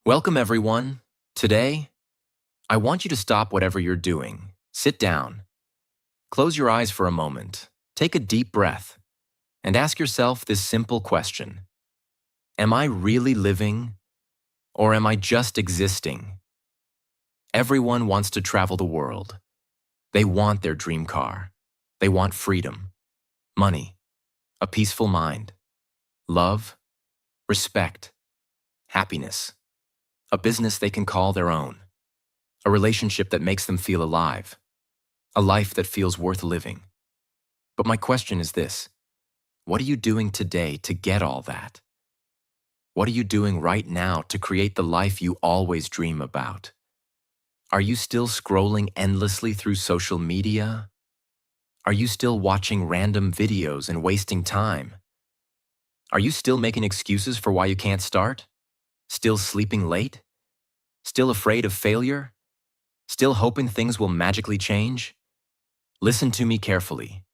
Welcome, everyone. Today, I want you to stop whatever you're doing. Sit down, close your eyes for a moment, take a deep breath, and ask yourself this simple question. Am I really living, or am I just existing? Everyone wants to travel the world. They want their dream car. They want freedom, money, a peaceful mind, love, respect, happiness, a business they can call their own, a relationship that makes them feel alive, a life that feels worth living. But my question is this: what are you doing today to get all that? What are you doing right now to create the life you always dream about? Are you still scrolling endlessly through social media? Are you still watching random videos and wasting time? Are you still making excuses for why you can't start? Still sleeping late? Still afraid of failure? Still hoping things will magically change? Listen to me carefully.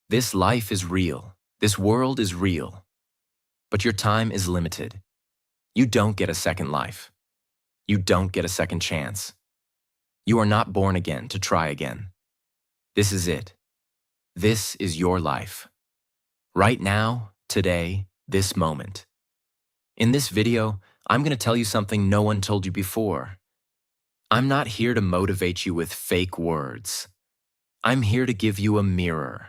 This life is real. This world is real. But your time is limited. You don't get a second life. You don't get a second chance. You are not born again to try again. This is it. This is your life. Right now, today, this moment. In this video, I'm going to tell you something no one told you before. I'm not here to motivate you with fake words. I'm here to give you a mirror,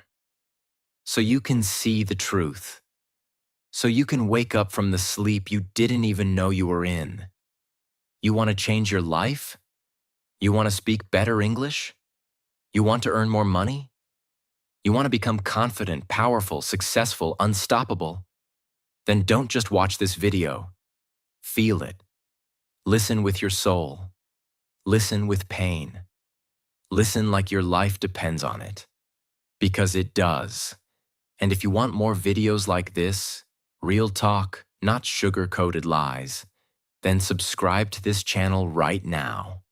so you can see the truth, so you can wake up from the sleep you didn't even know you were in. You want to change your life? You want to speak better English? You want to earn more money? You want to become confident, powerful, successful, unstoppable? Then don't just watch this video. Feel it. Listen with your soul. Listen with pain. Listen like your life depends on it. Because it does. And if you want more videos like this, real talk, not sugar-coated lies, then subscribe to this channel right now.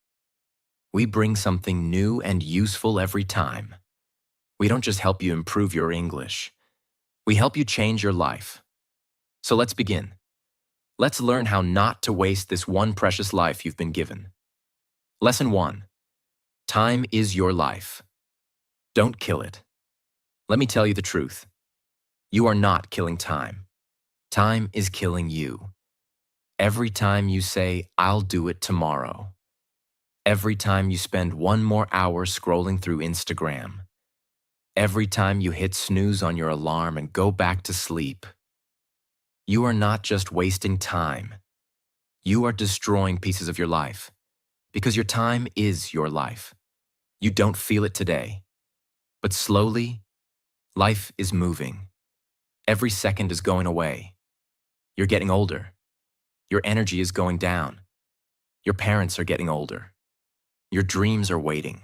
We bring something new and useful every time. We don't just help you improve your English. We help you change your life. So let's begin. Let's learn how not to waste this one precious life you've been given. Lesson 1. Time is your life. Don't kill it. Let me tell you the truth. You are not killing time. Time is killing you. Every time you say, "I'll do it tomorrow." Every time you spend one more hour scrolling through Instagram. Every time you hit snooze on your alarm and go back to sleep. You are not just wasting time. You are destroying pieces of your life. Because your time is your life. You don't feel it today. But slowly, life is moving. Every second is going away. You're getting older. Your energy is going down. Your parents are getting older. Your dreams are waiting.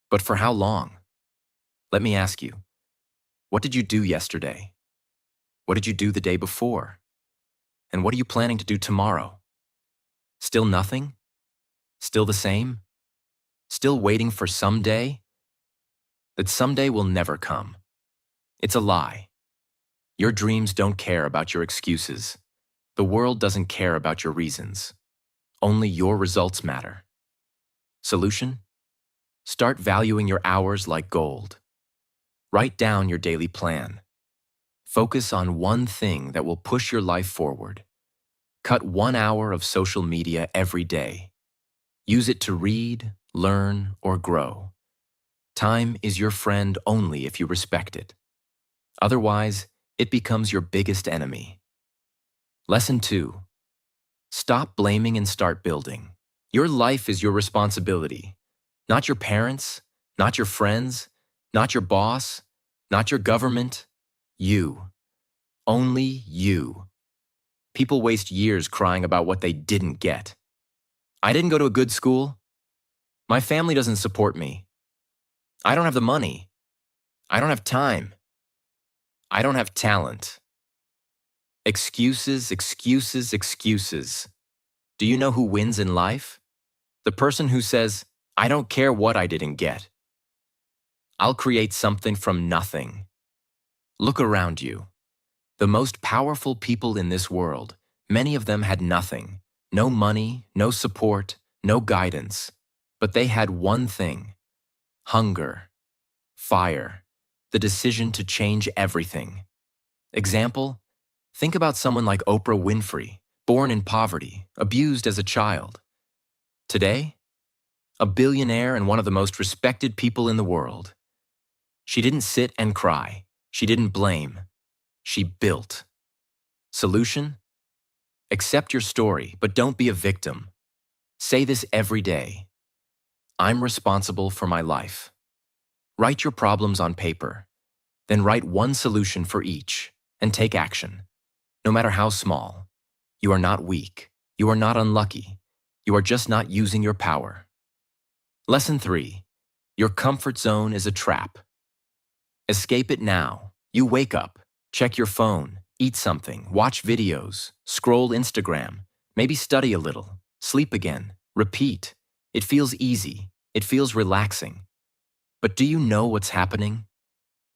But for how long? Let me ask you, what did you do yesterday? What did you do the day before? And what are you planning to do tomorrow? Still nothing? Still the same? Still waiting for someday? That someday will never come. It's a lie. Your dreams don't care about your excuses. The world doesn't care about your reasons. Only your results matter. Solution? Start valuing your hours like gold. Write down your daily plan. Focus on one thing that will push your life forward. Cut 1 hour of social media every day. Use it to read, learn, or grow. Time is your friend only if you respect it. Otherwise, it becomes your biggest enemy. Lesson 2. Stop blaming and start building. Your life is your responsibility. Not your parents, not your friends, not your boss, not your government. You. Only you. People waste years crying about what they didn't get. I didn't go to a good school. My family doesn't support me. I don't have the money. I don't have time. I don't have talent. Excuses, excuses, excuses. Do you know who wins in life? The person who says, "I don't care what I didn't get. I'll create something from nothing." Look around you. The most powerful people in this world, many of them had nothing, No money, no support, no guidance. But they had one thing: hunger, fire, the decision to change everything. Example: think about someone like Oprah Winfrey, born in poverty, abused as a child. Today, a billionaire and one of the most respected people in the world. She didn't sit and cry. She didn't blame. She built. Solution? Accept your story, but don't be a victim. Say this every day: I'm responsible for my life. Write your problems on paper, then write one solution for each, and take action. No matter how small, you are not weak. You are not unlucky. You are just not using your power. Lesson 3. Your comfort zone is a trap. Escape it now. You wake up, check your phone, eat something, watch videos, scroll Instagram, maybe study a little, sleep again, repeat. It feels easy. It feels relaxing. But do you know what's happening?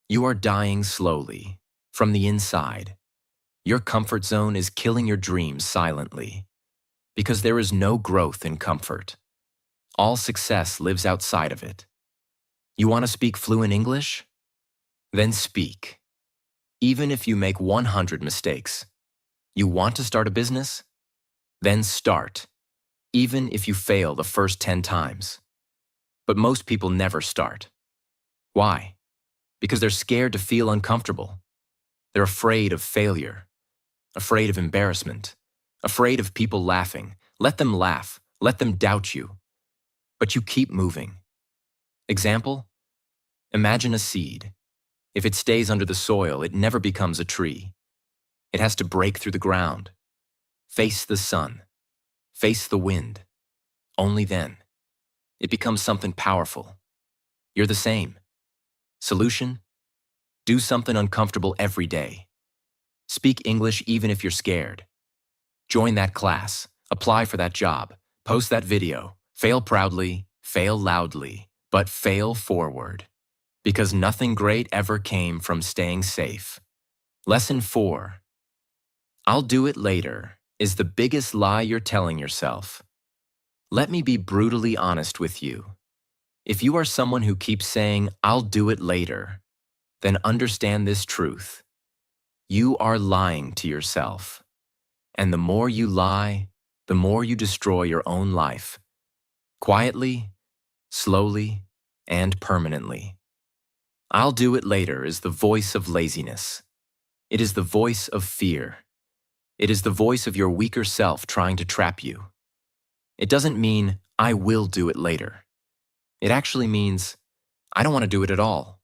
You are dying slowly, from the inside. Your comfort zone is killing your dreams silently, because there is no growth in comfort. All success lives outside of it. You want to speak fluent English? Then speak. Even if you make 100 mistakes. You want to start a business? Then start. Even if you fail the first 10 times. But most people never start. Why? Because they're scared to feel uncomfortable. They're afraid of failure, afraid of embarrassment, afraid of people laughing. Let them laugh. Let them doubt you. But you keep moving. Example? Imagine a seed. If it stays under the soil, it never becomes a tree. It has to break through the ground, face the sun, face the wind. Only then, it becomes something powerful. You're the same. Solution? Do something uncomfortable every day. Speak English even if you're scared. Join that class, apply for that job, post that video, fail proudly, fail loudly, but fail forward. Because nothing great ever came from staying safe. Lesson 4. I'll do it later is the biggest lie you're telling yourself. Let me be brutally honest with you. If you are someone who keeps saying, I'll do it later, then understand this truth. You are lying to yourself. And the more you lie, the more you destroy your own life. Quietly, slowly, and permanently. I'll do it later is the voice of laziness. It is the voice of fear. It is the voice of your weaker self trying to trap you. It doesn't mean, I will do it later. It actually means, I don't want to do it at all.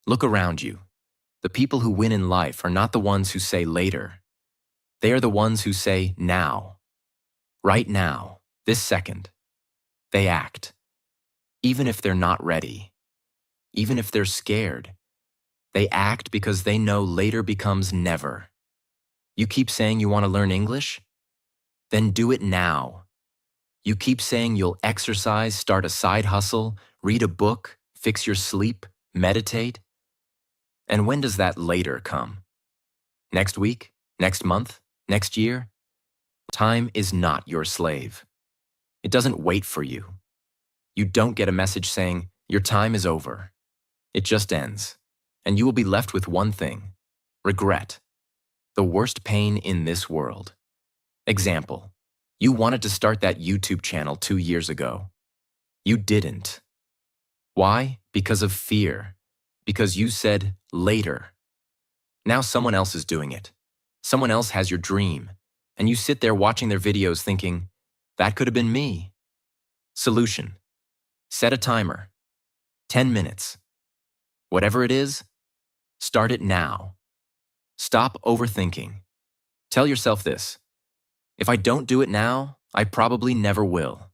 Look around you. The people who win in life are not the ones who say later. They are the ones who say now. Right now, this second. They act. Even if they're not ready. Even if they're scared. They act because they know later becomes never. You keep saying you want to learn English? Then do it now. You keep saying you'll exercise, start a side hustle, read a book, fix your sleep, meditate? And when does that later come? Next week? Next month? Next year? Time is not your slave. It doesn't wait for you. You don't get a message saying, your time is over. It just ends. And you will be left with one thing: regret. The worst pain in this world. Example: you wanted to start that YouTube channel 2 years ago. You didn't. Why? Because of fear. Because you said later. Now someone else is doing it. Someone else has your dream. And you sit there watching their videos thinking, that could have been me. Solution: set a timer. 10 minutes. Whatever it is, start it now. Stop overthinking. Tell yourself this: if I don't do it now, I probably never will.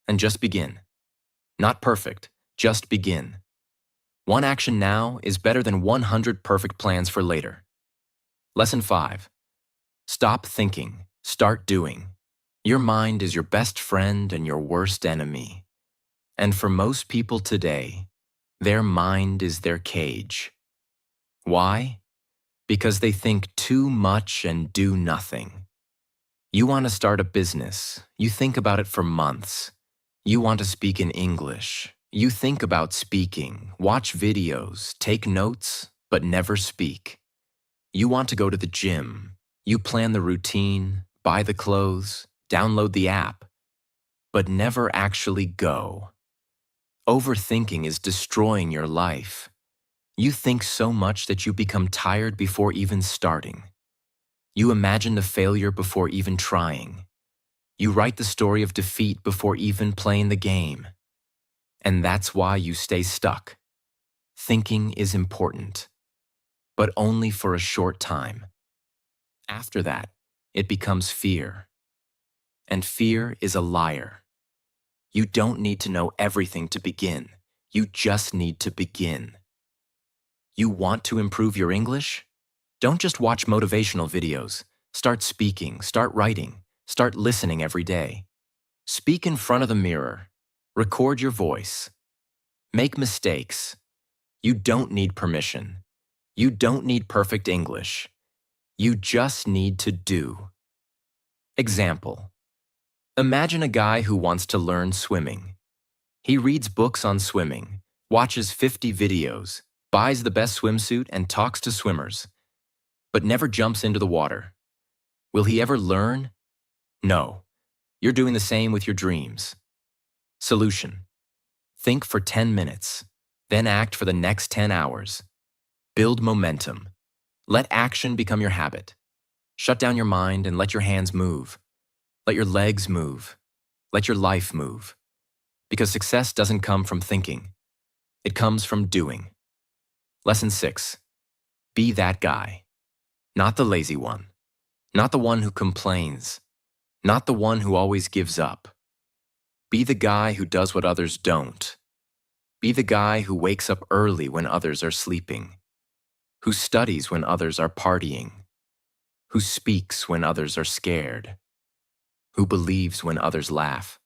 And just begin. Not perfect, just begin. One action now is better than 100 perfect plans for later. Lesson 5. Stop thinking, start doing. Your mind is your best friend and your worst enemy. And for most people today, their mind is their cage. Why? Because they think too much and do nothing. You want to start a business. You think about it for months. You want to speak in English. You think about speaking, watch videos, take notes, but never speak. You want to go to the gym. You plan the routine, buy the clothes, download the app, but never actually go. Overthinking is destroying your life. You think so much that you become tired before even starting. You imagine the failure before even trying. You write the story of defeat before even playing the game. And that's why you stay stuck. Thinking is important, but only for a short time. After that, it becomes fear. And fear is a liar. You don't need to know everything to begin. You just need to begin. You want to improve your English? Don't just watch motivational videos. Start speaking, start writing, start listening every day. Speak in front of the mirror. Record your voice. Make mistakes. You don't need permission. You don't need perfect English. You just need to do. Example. Imagine a guy who wants to learn swimming. He reads books on swimming, watches 50 videos, buys the best swimsuit and talks to swimmers, but never jumps into the water. Will he ever learn? No. You're doing the same with your dreams. Solution. Think for 10 minutes, then act for the next 10 hours. Build momentum. Let action become your habit. Shut down your mind and let your hands move. Let your legs move. Let your life move. Because success doesn't come from thinking. It comes from doing. Lesson 6. Be that guy. Not the lazy one. Not the one who complains. Not the one who always gives up. Be the guy who does what others don't. Be the guy who wakes up early when others are sleeping. Who studies when others are partying. Who speaks when others are scared. Who believes when others laugh.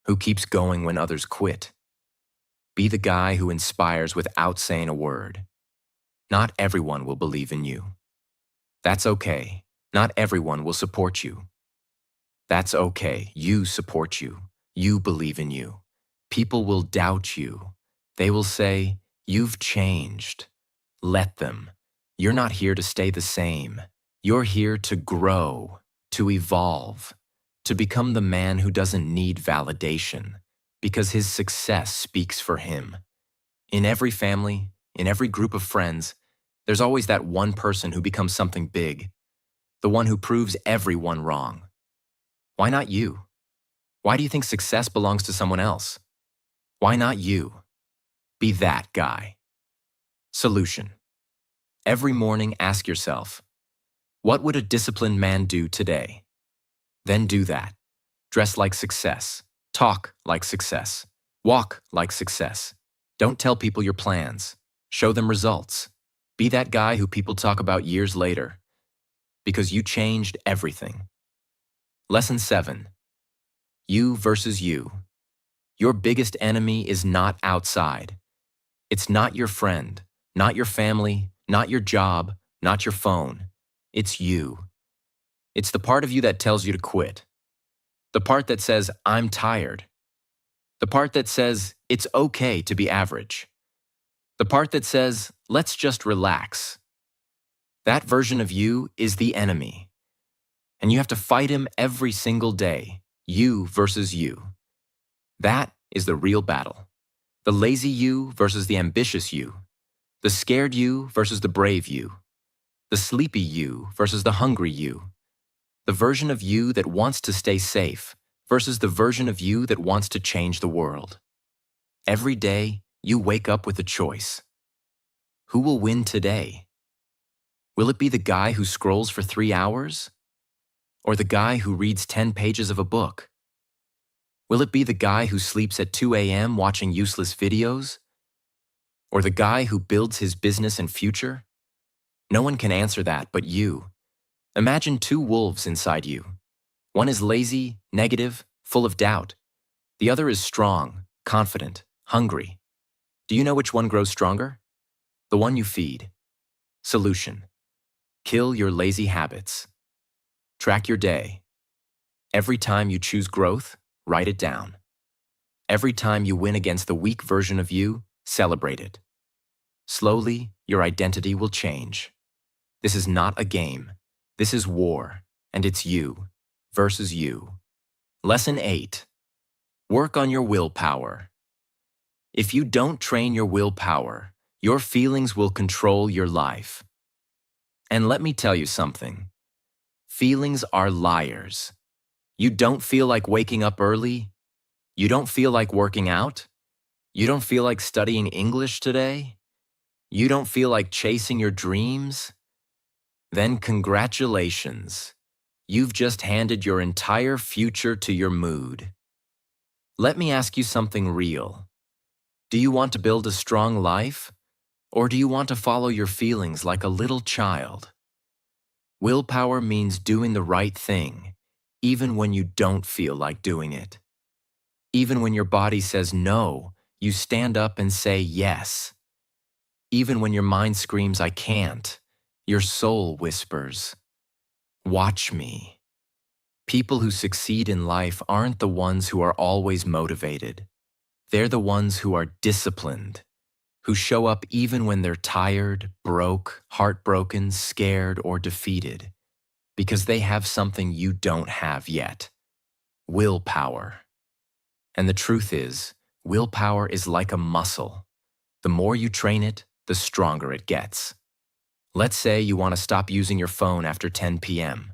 Who keeps going when others quit. Be the guy who inspires without saying a word. Not everyone will believe in you. That's okay. Not everyone will support you. That's okay. You support you. You believe in you. People will doubt you. They will say, "You've changed." Let them. You're not here to stay the same. You're here to grow, to evolve, to become the man who doesn't need validation, because his success speaks for him. In every family, in every group of friends, there's always that one person who becomes something big, the one who proves everyone wrong. Why not you? Why do you think success belongs to someone else? Why not you? Be that guy. Solution. Every morning, ask yourself, what would a disciplined man do today? Then do that. Dress like success. Talk like success. Walk like success. Don't tell people your plans. Show them results. Be that guy who people talk about years later. Because you changed everything. Lesson 7. You versus you. Your biggest enemy is not outside. It's not your friend, not your family, not your job, not your phone. It's you. It's the part of you that tells you to quit. The part that says, "I'm tired." The part that says, "It's okay to be average." The part that says, "Let's just relax." That version of you is the enemy. And you have to fight him every single day. You versus you. That is the real battle. The lazy you versus the ambitious you. The scared you versus the brave you. The sleepy you versus the hungry you. The version of you that wants to stay safe versus the version of you that wants to change the world. Every day, you wake up with a choice. Who will win today? Will it be the guy who scrolls for 3 hours? Or the guy who reads 10 pages of a book? Will it be the guy who sleeps at 2 a.m. watching useless videos? Or the guy who builds his business and future? No one can answer that but you. Imagine 2 wolves inside you. One is lazy, negative, full of doubt. The other is strong, confident, hungry. Do you know which one grows stronger? The one you feed. Solution. Kill your lazy habits. Track your day. Every time you choose growth, write it down. Every time you win against the weak version of you, celebrate it. Slowly, your identity will change. This is not a game. This is war, and it's you versus you. Lesson 8. Work on your willpower. If you don't train your willpower, your feelings will control your life. And let me tell you something. Feelings are liars. You don't feel like waking up early? You don't feel like working out? You don't feel like studying English today? You don't feel like chasing your dreams? Then congratulations. You've just handed your entire future to your mood. Let me ask you something real. Do you want to build a strong life? Or do you want to follow your feelings like a little child? Willpower means doing the right thing, even when you don't feel like doing it. Even when your body says no, you stand up and say yes. Even when your mind screams, I can't, your soul whispers, watch me. People who succeed in life aren't the ones who are always motivated. They're the ones who are disciplined, who show up even when they're tired, broke, heartbroken, scared, or defeated, because they have something you don't have yet: willpower. And the truth is, willpower is like a muscle. The more you train it, the stronger it gets. Let's say you want to stop using your phone after 10 p.m.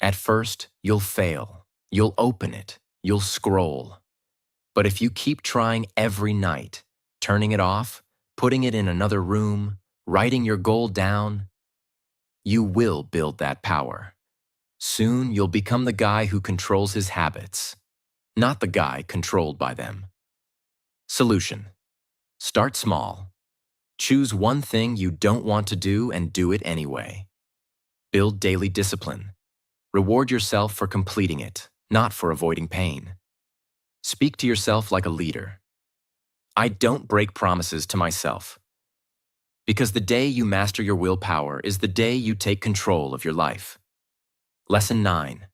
At first, you'll fail. You'll open it. You'll scroll. But if you keep trying every night, turning it off, putting it in another room, writing your goal down, you will build that power. Soon, you'll become the guy who controls his habits, not the guy controlled by them. Solution: start small. Choose one thing you don't want to do and do it anyway. Build daily discipline. Reward yourself for completing it, not for avoiding pain. Speak to yourself like a leader. I don't break promises to myself. Because the day you master your willpower is the day you take control of your life. Lesson 9.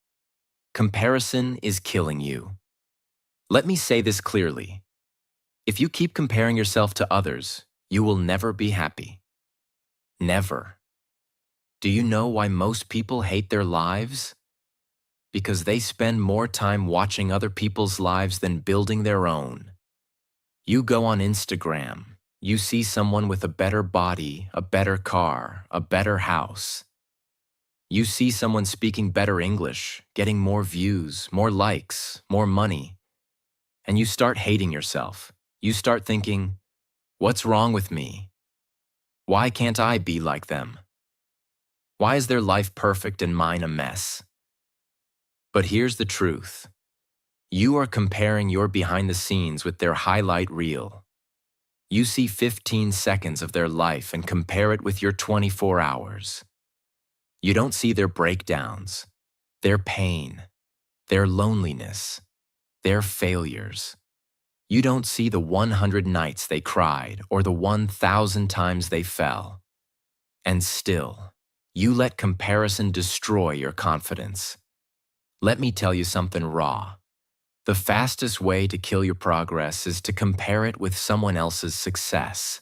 Comparison is killing you. Let me say this clearly. If you keep comparing yourself to others, you will never be happy. Never. Do you know why most people hate their lives? Because they spend more time watching other people's lives than building their own. You go on Instagram, you see someone with a better body, a better car, a better house. You see someone speaking better English, getting more views, more likes, more money. And you start hating yourself. You start thinking, what's wrong with me? Why can't I be like them? Why is their life perfect and mine a mess? But here's the truth. You are comparing your behind the scenes with their highlight reel. You see 15 seconds of their life and compare it with your 24 hours. You don't see their breakdowns, their pain, their loneliness, their failures. You don't see the 100 nights they cried or the 1,000 times they fell. And still, you let comparison destroy your confidence. Let me tell you something raw. The fastest way to kill your progress is to compare it with someone else's success.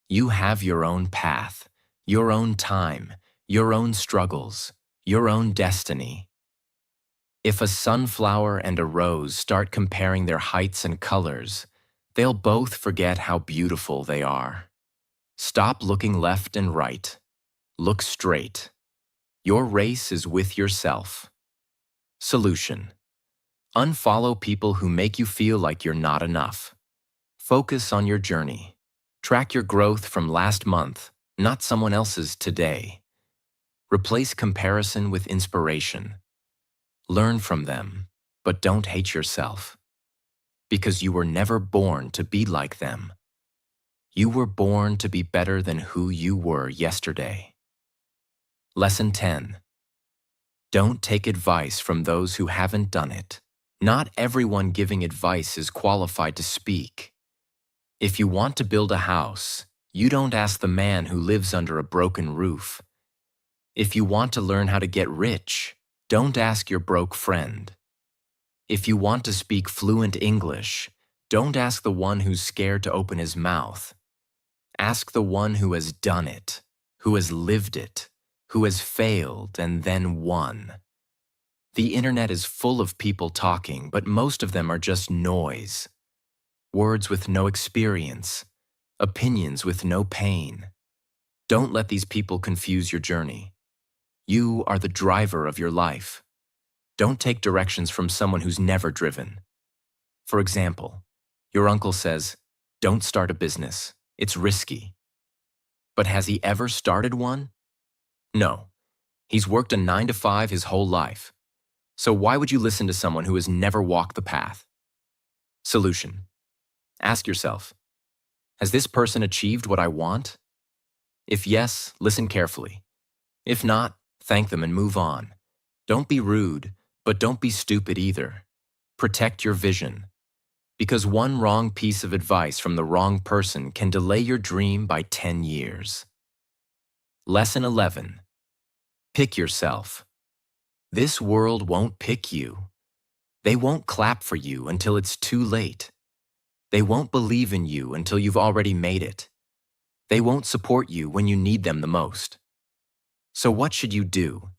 You have your own path, your own time, your own struggles, your own destiny. If a sunflower and a rose start comparing their heights and colors, they'll both forget how beautiful they are. Stop looking left and right. Look straight. Your race is with yourself. Solution: unfollow people who make you feel like you're not enough. Focus on your journey. Track your growth from last month, not someone else's today. Replace comparison with inspiration. Learn from them, but don't hate yourself. Because you were never born to be like them. You were born to be better than who you were yesterday. Lesson 10. Don't take advice from those who haven't done it. Not everyone giving advice is qualified to speak. If you want to build a house, you don't ask the man who lives under a broken roof. If you want to learn how to get rich, Don't ask your broke friend. If you want to speak fluent English, don't ask the one who's scared to open his mouth. Ask the one who has done it, who has lived it, who has failed and then won. The internet is full of people talking, but most of them are just noise. Words with no experience, opinions with no pain. Don't let these people confuse your journey. You are the driver of your life. Don't take directions from someone who's never driven. For example, your uncle says, "Don't start a business. It's risky." But has he ever started one? No. He's worked a 9 to 5 his whole life. So why would you listen to someone who has never walked the path? Solution. Ask yourself, has this person achieved what I want? If yes, listen carefully. If not, thank them and move on. Don't be rude, but don't be stupid either. Protect your vision. Because one wrong piece of advice from the wrong person can delay your dream by 10 years. Lesson 11. Pick yourself. This world won't pick you. They won't clap for you until it's too late. They won't believe in you until you've already made it. They won't support you when you need them the most. So what should you do?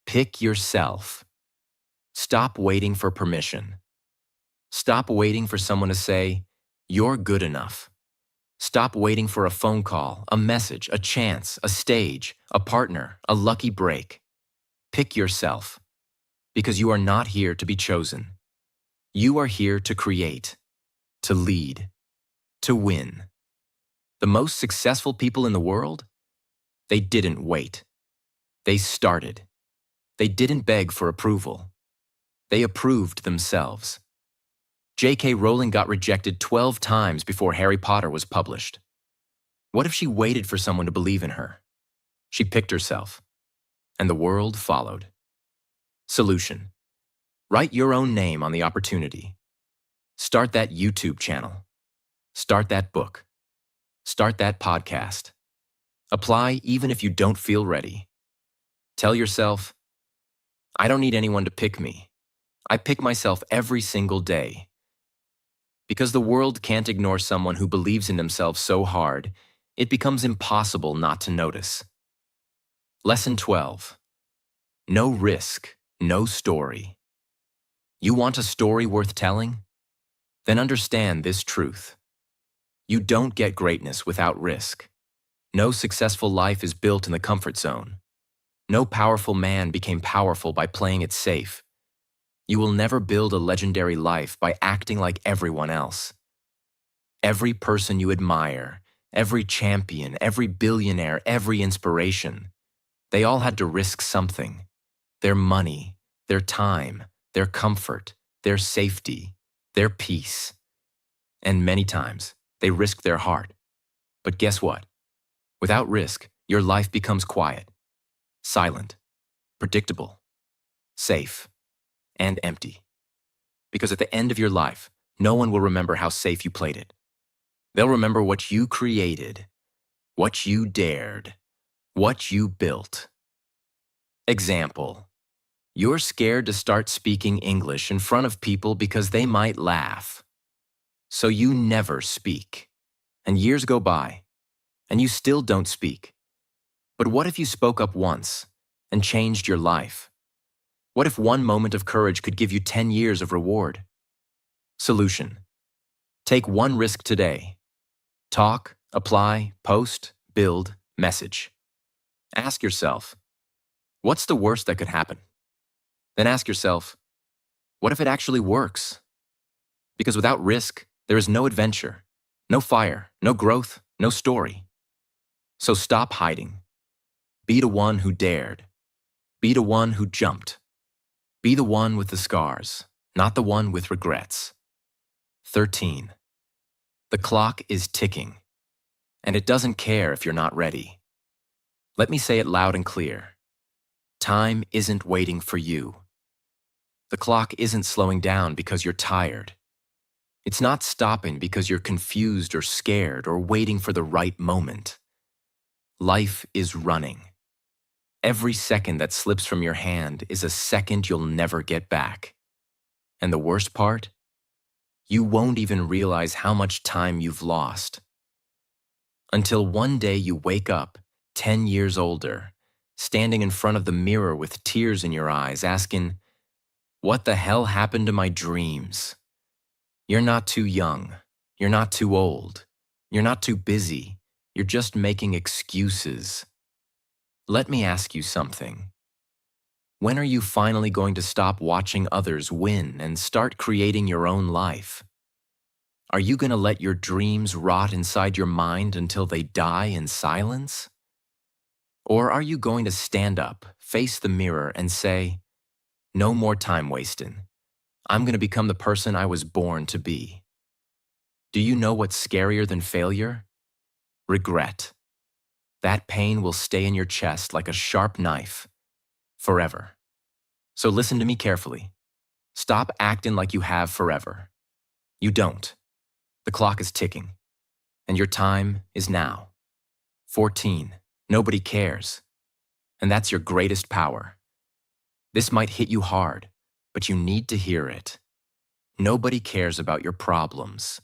Pick yourself. Stop waiting for permission. Stop waiting for someone to say, "You're good enough." Stop waiting for a phone call, a message, a chance, a stage, a partner, a lucky break. Pick yourself, because you are not here to be chosen. You are here to create, to lead, to win. The most successful people in the world? They didn't wait. They started. They didn't beg for approval. They approved themselves. J.K. Rowling got rejected 12 times before Harry Potter was published. What if she waited for someone to believe in her? She picked herself, and the world followed. Solution. Write your own name on the opportunity. Start that YouTube channel. Start that book. Start that podcast. Apply even if you don't feel ready. Tell yourself, I don't need anyone to pick me. I pick myself every single day. Because the world can't ignore someone who believes in themselves so hard, it becomes impossible not to notice. Lesson 12. No risk, no story. You want a story worth telling? Then understand this truth. You don't get greatness without risk. No successful life is built in the comfort zone. No powerful man became powerful by playing it safe. You will never build a legendary life by acting like everyone else. Every person you admire, every champion, every billionaire, every inspiration, they all had to risk something. Their money, their time, their comfort, their safety, their peace. And many times, they risked their heart. But guess what? Without risk, your life becomes quiet, silent, predictable, safe, and empty. Because at the end of your life, no one will remember how safe you played it. They'll remember what you created, what you dared, what you built. Example. You're scared to start speaking English in front of people because they might laugh. So you never speak. And years go by, and you still don't speak. But what if you spoke up once and changed your life? What if one moment of courage could give you 10 years of reward? Solution. Take one risk today. Talk, apply, post, build, message. Ask yourself, what's the worst that could happen? Then ask yourself, what if it actually works? Because without risk, there is no adventure, no fire, no growth, no story. So stop hiding. Be the one who dared. Be the one who jumped. Be the one with the scars, not the one with regrets. 13. The clock is ticking, and it doesn't care if you're not ready. Let me say it loud and clear. Time isn't waiting for you. The clock isn't slowing down because you're tired. It's not stopping because you're confused or scared or waiting for the right moment. Life is running. Every second that slips from your hand is a second you'll never get back. And the worst part? You won't even realize how much time you've lost. Until one day you wake up, 10 years older, standing in front of the mirror with tears in your eyes, asking, "What the hell happened to my dreams?" You're not too young. You're not too old. You're not too busy. You're just making excuses. Let me ask you something. When are you finally going to stop watching others win and start creating your own life? Are you going to let your dreams rot inside your mind until they die in silence? Or are you going to stand up, face the mirror, and say, "No more time wasting. I'm going to become the person I was born to be"? Do you know what's scarier than failure? Regret. That pain will stay in your chest like a sharp knife, forever. So listen to me carefully. Stop acting like you have forever. You don't. The clock is ticking, and your time is now. 14. Nobody cares. And that's your greatest power. This might hit you hard, but you need to hear it. Nobody cares about your problems.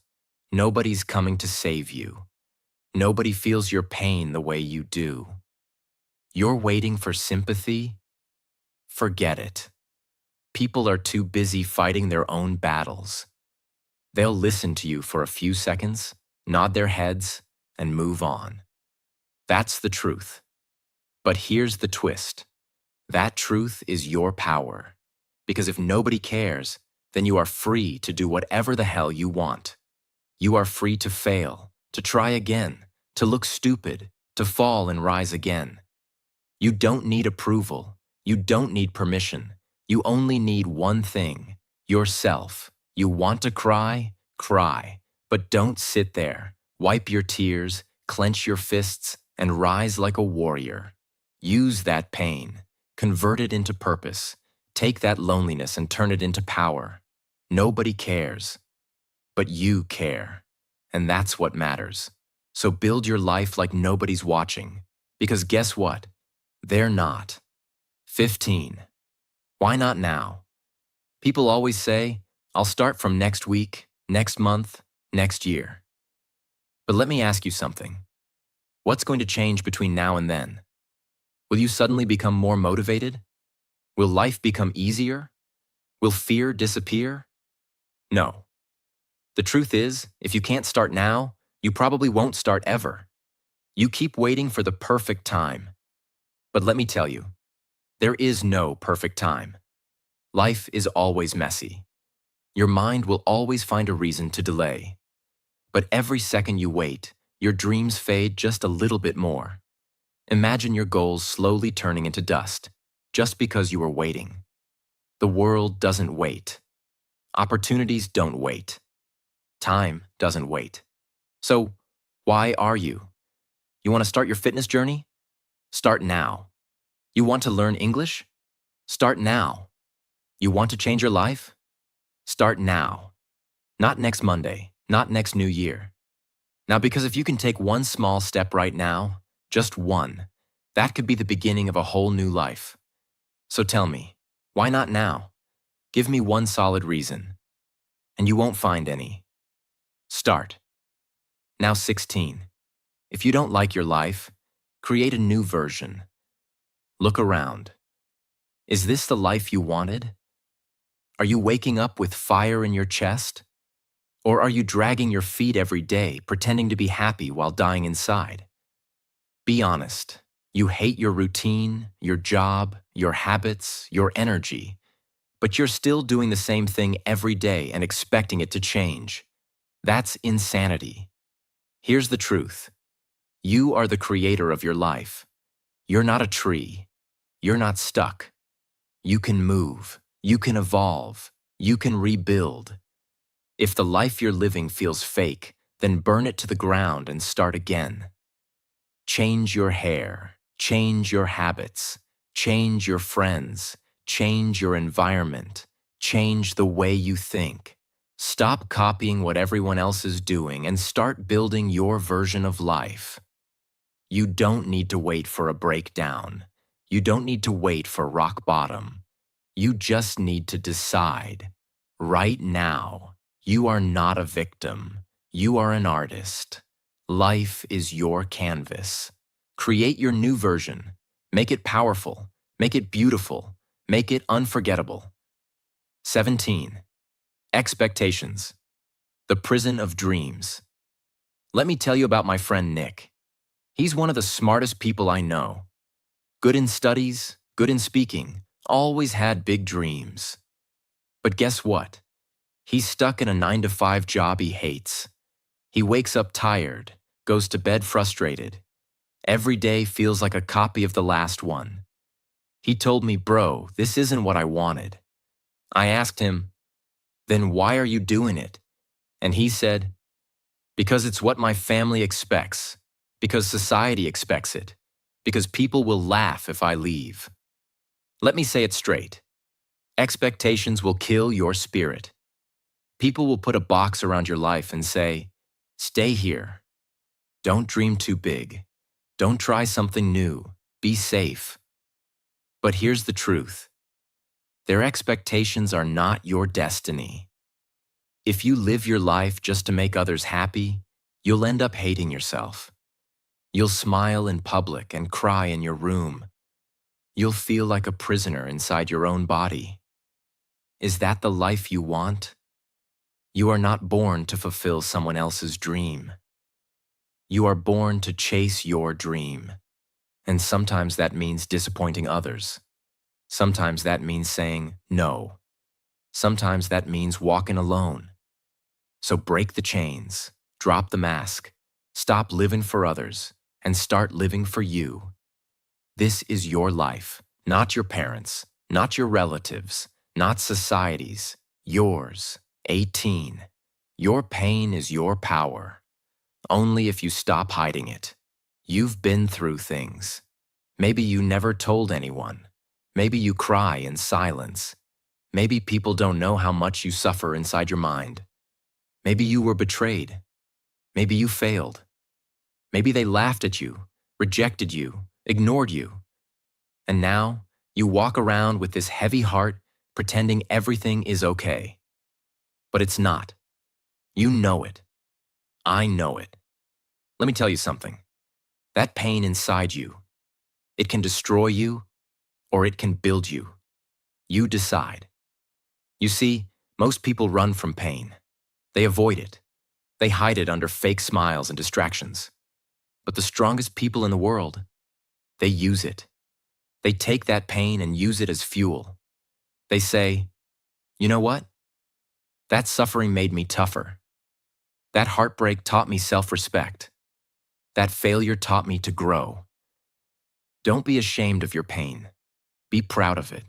Nobody's coming to save you. Nobody feels your pain the way you do. You're waiting for sympathy? Forget it. People are too busy fighting their own battles. They'll listen to you for a few seconds, nod their heads, and move on. That's the truth. But here's the twist. That truth is your power. Because if nobody cares, then you are free to do whatever the hell you want. You are free to fail, to try again, to look stupid, to fall and rise again. You don't need approval. You don't need permission. You only need one thing, yourself. You want to cry? Cry. But don't sit there. Wipe your tears, clench your fists, and rise like a warrior. Use that pain. Convert it into purpose. Take that loneliness and turn it into power. Nobody cares. But you care. And that's what matters. So build your life like nobody's watching. Because guess what? They're not. 15. Why not now? People always say, "I'll start from next week, next month, next year." But let me ask you something. What's going to change between now and then? Will you suddenly become more motivated? Will life become easier? Will fear disappear? No. The truth is, if you can't start now, you probably won't start ever. You keep waiting for the perfect time. But let me tell you, there is no perfect time. Life is always messy. Your mind will always find a reason to delay. But every second you wait, your dreams fade just a little bit more. Imagine your goals slowly turning into dust, just because you were waiting. The world doesn't wait. Opportunities don't wait. Time doesn't wait. So, why are you? You want to start your fitness journey? Start now. You want to learn English? Start now. You want to change your life? Start now. Not next Monday, not next New Year. Now, because if you can take one small step right now, just one, that could be the beginning of a whole new life. So tell me, why not now? Give me one solid reason. And you won't find any. Start. Now 16. If you don't like your life, create a new version. Look around. Is this the life you wanted? Are you waking up with fire in your chest? Or are you dragging your feet every day, pretending to be happy while dying inside? Be honest. You hate your routine, your job, your habits, your energy, but you're still doing the same thing every day and expecting it to change. That's insanity. Here's the truth. You are the creator of your life. You're not a tree. You're not stuck. You can move. You can evolve. You can rebuild. If the life you're living feels fake, then burn it to the ground and start again. Change your hair. Change your habits. Change your friends. Change your environment. Change the way you think. Stop copying what everyone else is doing and start building your version of life. You don't need to wait for a breakdown. You don't need to wait for rock bottom. You just need to decide. Right now, you are not a victim. You are an artist. Life is your canvas. Create your new version. Make it powerful. Make it beautiful. Make it unforgettable. 17. Expectations. The prison of dreams. Let me tell you about my friend Nick. He's one of the smartest people I know. Good in studies, good in speaking, always had big dreams. But guess what? He's stuck in a 9-to-5 job he hates. He wakes up tired, goes to bed frustrated. Every day feels like a copy of the last one. He told me, "Bro, this isn't what I wanted." I asked him, "Then why are you doing it?" And he said, "Because it's what my family expects, because society expects it, because people will laugh if I leave." Let me say it straight. Expectations will kill your spirit. People will put a box around your life and say, "Stay here. Don't dream too big. Don't try something new. Be safe." But here's the truth. Their expectations are not your destiny. If you live your life just to make others happy, you'll end up hating yourself. You'll smile in public and cry in your room. You'll feel like a prisoner inside your own body. Is that the life you want? You are not born to fulfill someone else's dream. You are born to chase your dream. And sometimes that means disappointing others. Sometimes that means saying no. Sometimes that means walking alone. So break the chains, drop the mask, stop living for others, and start living for you. This is your life, not your parents', not your relatives', not society's, yours. 18. Your pain is your power. Only if you stop hiding it. You've been through things. Maybe you never told anyone. Maybe you cry in silence. Maybe people don't know how much you suffer inside your mind. Maybe you were betrayed. Maybe you failed. Maybe they laughed at you, rejected you, ignored you. And now you walk around with this heavy heart pretending everything is okay. But it's not. You know it. I know it. Let me tell you something. That pain inside you, it can destroy you or it can build you. You decide. You see, most people run from pain. They avoid it. They hide it under fake smiles and distractions. But the strongest people in the world, they use it. They take that pain and use it as fuel. They say, "You know what? That suffering made me tougher. That heartbreak taught me self-respect. That failure taught me to grow." Don't be ashamed of your pain. Be proud of it.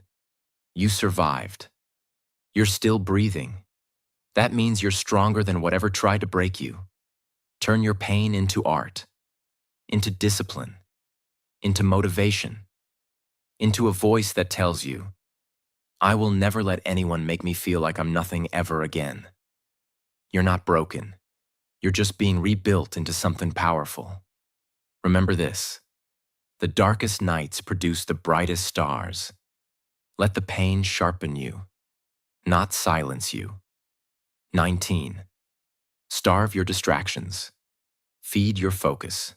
You survived. You're still breathing. That means you're stronger than whatever tried to break you. Turn your pain into art, into discipline, into motivation, into a voice that tells you, "I will never let anyone make me feel like I'm nothing ever again." You're not broken. You're just being rebuilt into something powerful. Remember this. The darkest nights produce the brightest stars. Let the pain sharpen you, not silence you. 19. Starve your distractions. Feed your focus.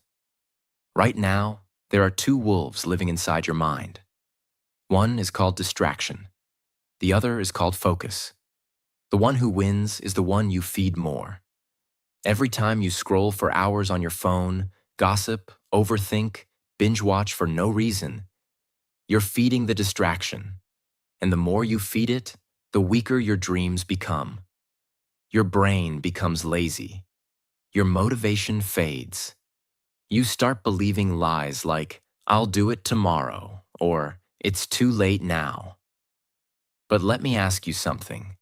Right now, there are two wolves living inside your mind. One is called distraction. The other is called focus. The one who wins is the one you feed more. Every time you scroll for hours on your phone, gossip, overthink, binge watch for no reason, you're feeding the distraction. And the more you feed it, the weaker your dreams become. Your brain becomes lazy. Your motivation fades. You start believing lies like, "I'll do it tomorrow," or "It's too late now." But let me ask you something.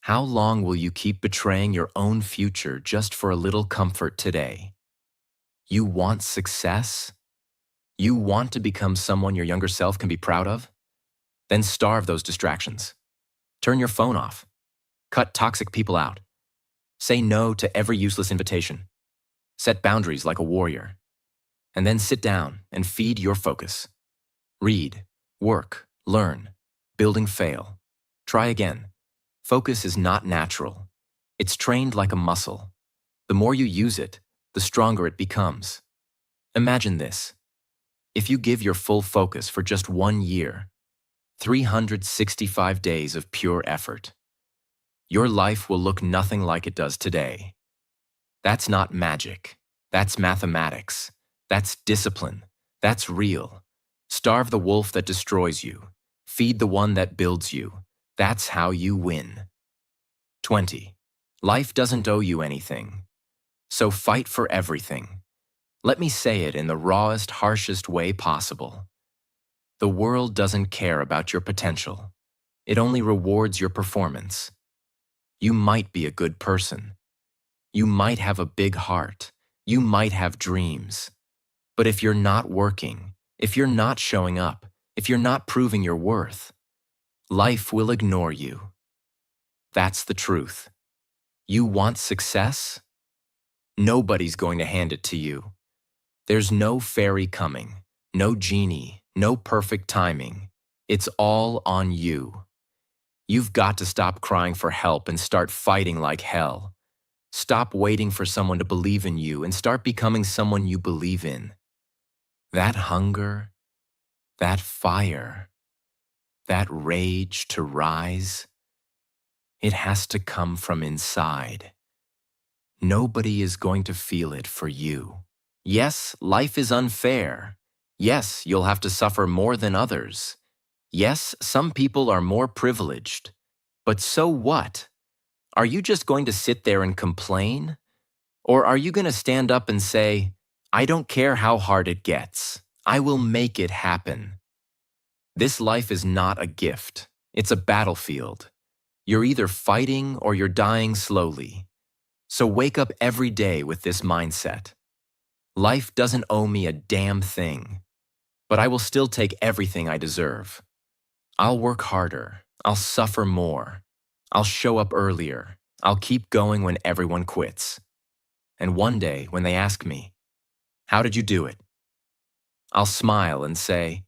How long will you keep betraying your own future just for a little comfort today? You want success? You want to become someone your younger self can be proud of? Then starve those distractions. Turn your phone off. Cut toxic people out. Say no to every useless invitation. Set boundaries like a warrior. And then sit down and feed your focus. Read, work, learn, building fail. Try again. Focus is not natural. It's trained like a muscle. The more you use it, the stronger it becomes. Imagine this. If you give your full focus for just 1 year, 365 days of pure effort, your life will look nothing like it does today. That's not magic. That's mathematics. That's discipline. That's real. Starve the wolf that destroys you. Feed the one that builds you. That's how you win. 20. Life doesn't owe you anything. So fight for everything. Let me say it in the rawest, harshest way possible. The world doesn't care about your potential. It only rewards your performance. You might be a good person. You might have a big heart. You might have dreams. But if you're not working, if you're not showing up, if you're not proving your worth, life will ignore you. That's the truth. You want success? Nobody's going to hand it to you. There's no fairy coming, no genie, no perfect timing. It's all on you. You've got to stop crying for help and start fighting like hell. Stop waiting for someone to believe in you and start becoming someone you believe in. That hunger, that fire, that rage to rise, it has to come from inside. Nobody is going to feel it for you. Yes, life is unfair. Yes, you'll have to suffer more than others. Yes, some people are more privileged. But so what? Are you just going to sit there and complain? Or are you going to stand up and say, I don't care how hard it gets. I will make it happen. This life is not a gift. It's a battlefield. You're either fighting or you're dying slowly. So wake up every day with this mindset. Life doesn't owe me a damn thing, but I will still take everything I deserve. I'll work harder. I'll suffer more. I'll show up earlier. I'll keep going when everyone quits. And one day, when they ask me, how did you do it? I'll smile and say,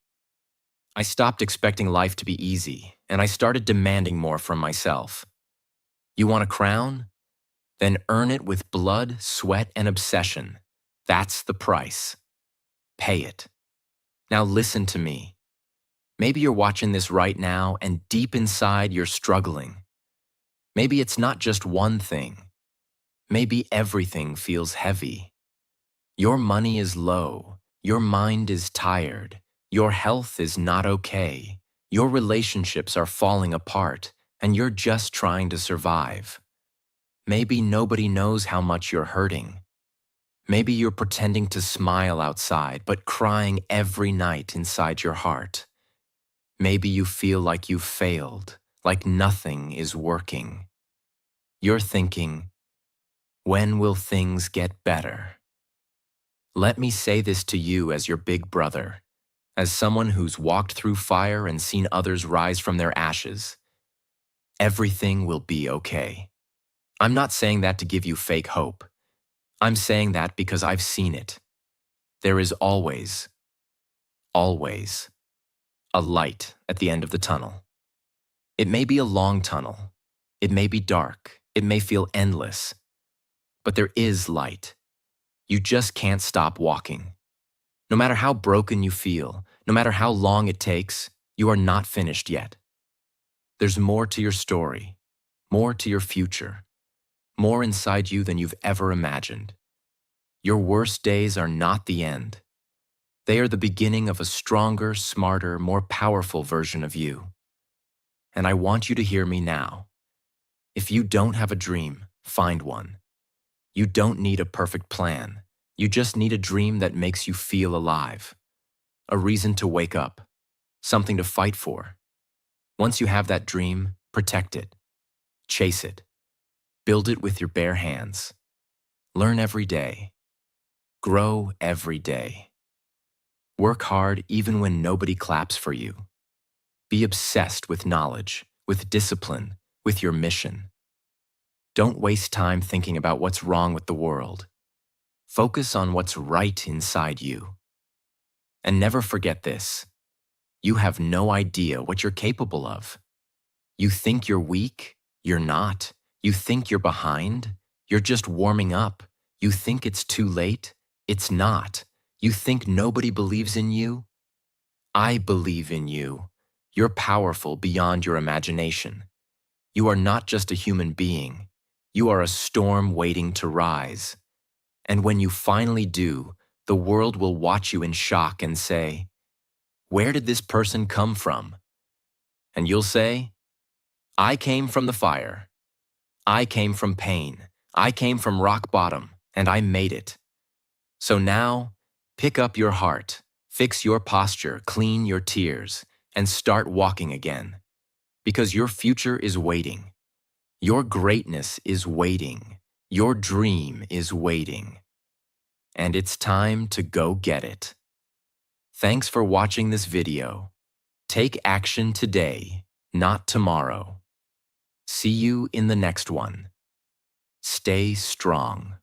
I stopped expecting life to be easy, and I started demanding more from myself. You want a crown? Then earn it with blood, sweat, and obsession. That's the price. Pay it. Now listen to me. Maybe you're watching this right now and deep inside you're struggling. Maybe it's not just one thing. Maybe everything feels heavy. Your money is low. Your mind is tired. Your health is not okay. Your relationships are falling apart, and you're just trying to survive. Maybe nobody knows how much you're hurting. Maybe you're pretending to smile outside, but crying every night inside your heart. Maybe you feel like you've failed, like nothing is working. You're thinking, when will things get better? Let me say this to you as your big brother, as someone who's walked through fire and seen others rise from their ashes. Everything will be okay. I'm not saying that to give you fake hope. I'm saying that because I've seen it. There is always, always, a light at the end of the tunnel. It may be a long tunnel. It may be dark. It may feel endless. But there is light. You just can't stop walking. No matter how broken you feel, no matter how long it takes, you are not finished yet. There's more to your story, more to your future, more inside you than you've ever imagined. Your worst days are not the end. They are the beginning of a stronger, smarter, more powerful version of you. And I want you to hear me now. If you don't have a dream, find one. You don't need a perfect plan. You just need a dream that makes you feel alive. A reason to wake up. Something to fight for. Once you have that dream, protect it. Chase it. Build it with your bare hands. Learn every day. Grow every day. Work hard even when nobody claps for you. Be obsessed with knowledge, with discipline, with your mission. Don't waste time thinking about what's wrong with the world. Focus on what's right inside you. And never forget this. You have no idea what you're capable of. You think you're weak? You're not. You think you're behind? You're just warming up. You think it's too late? It's not. You think nobody believes in you? I believe in you. You're powerful beyond your imagination. You are not just a human being. You are a storm waiting to rise. And when you finally do, the world will watch you in shock and say, "Where did this person come from?" And you'll say, "I came from the fire. I came from pain. I came from rock bottom, and I made it." So now, pick up your heart, fix your posture, clean your tears, and start walking again. Because your future is waiting. Your greatness is waiting. Your dream is waiting. And it's time to go get it. Thanks for watching this video. Take action today, not tomorrow. See you in the next one. Stay strong.